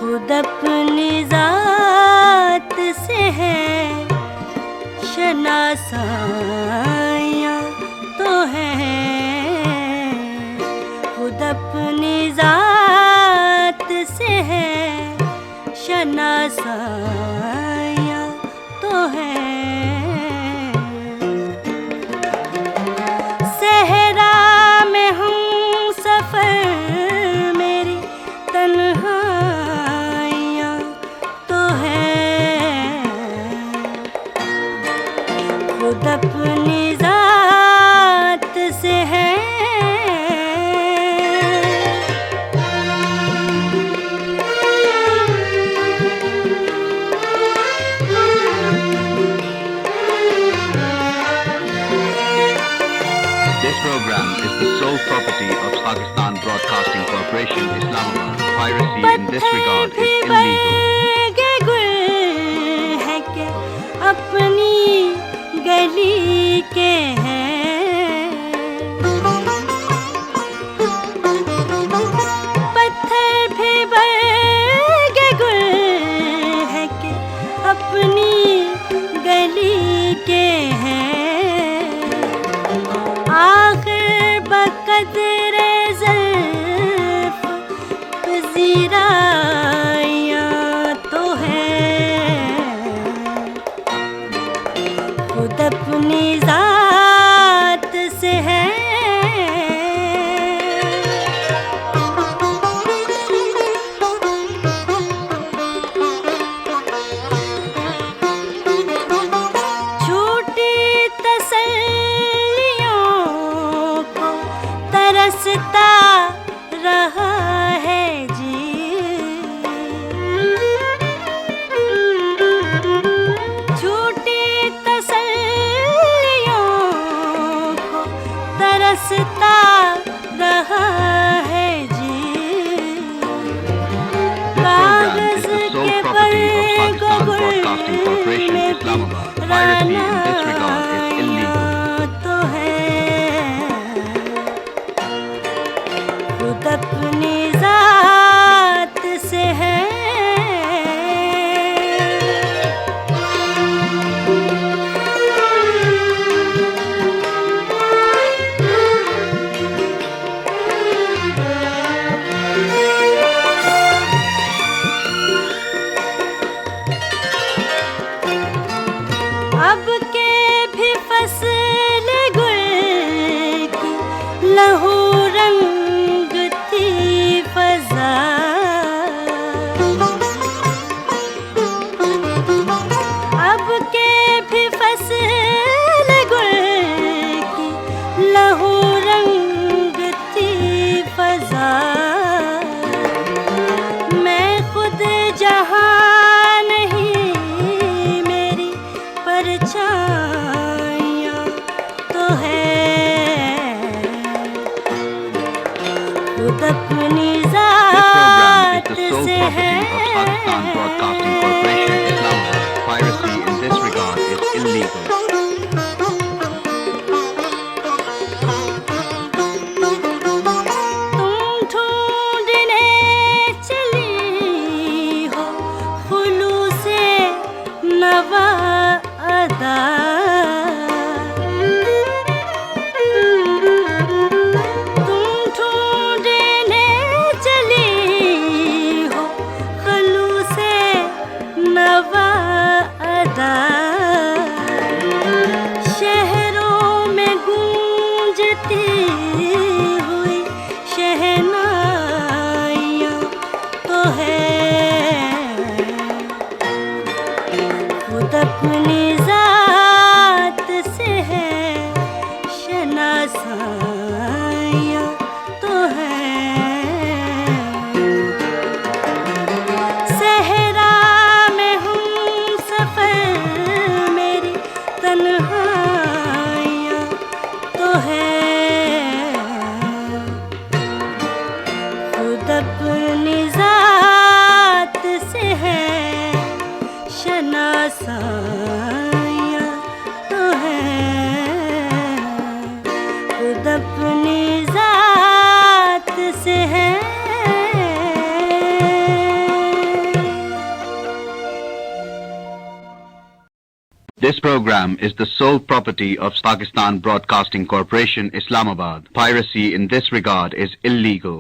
खुद अपनी ज़ात से है शनासायाँ तो है, खुद अपनी ज़ात से है शनासायाँ तो है। सहरा में हम सफ़र मेरी तन्हाइयाँ तो है, खुद अपनी ज़ात से है। This program is the sole property of Pakistan Broadcasting Corporation, Islamabad. Piracy in this regard is illegal. गुल है के अपनी गली के हैं, पत्थर भी बरगे गुल है के अपनी गली के हैं। आखिर बकदरे ज़ल्फ़ पज़ीरायाँ तो है, खुद अपनी ज़ात से है। झूठी तसल्लियों को तरसता रहा है जी, झूठी तसल्लियों को तरसता रहा है जी। Program is कागज़ the sole के property of Pakistan पर Broadcasting Corporation, में Islamabad. Piracy in this regard is illegal. तो है, खुद अपनी ज़ात से है। अब के भी फसल गुल की लहू रंग थी फ़ज़ा, अब के भी फसल गुल की लहू रंग थी फ़ज़ा। मैं खुद जहाँ नहीं मेरी परछाइयाँ तो है, खुद अपनी This program is ज़ात the sole से property है। of Pakistan Broadcasting Corporation, Islamabad. Piracy in this regard is illegal. तुम ढूंढने चली हो खुलूसे नवा अदा, तुम ढूंढने चली हो खुलूसे नवा अदा। शहरों में गूंजती हुई शहनाइयाँ तो है, खुद अपनी ज़ात से है शनासायाँ तो है। सहरा में हम सफ़र मेरी तन्हाइयाँ तो है, खुद अपनी ज़ात से है शनासा। This program is the sole property of Pakistan Broadcasting Corporation, Islamabad. Piracy in this regard is illegal.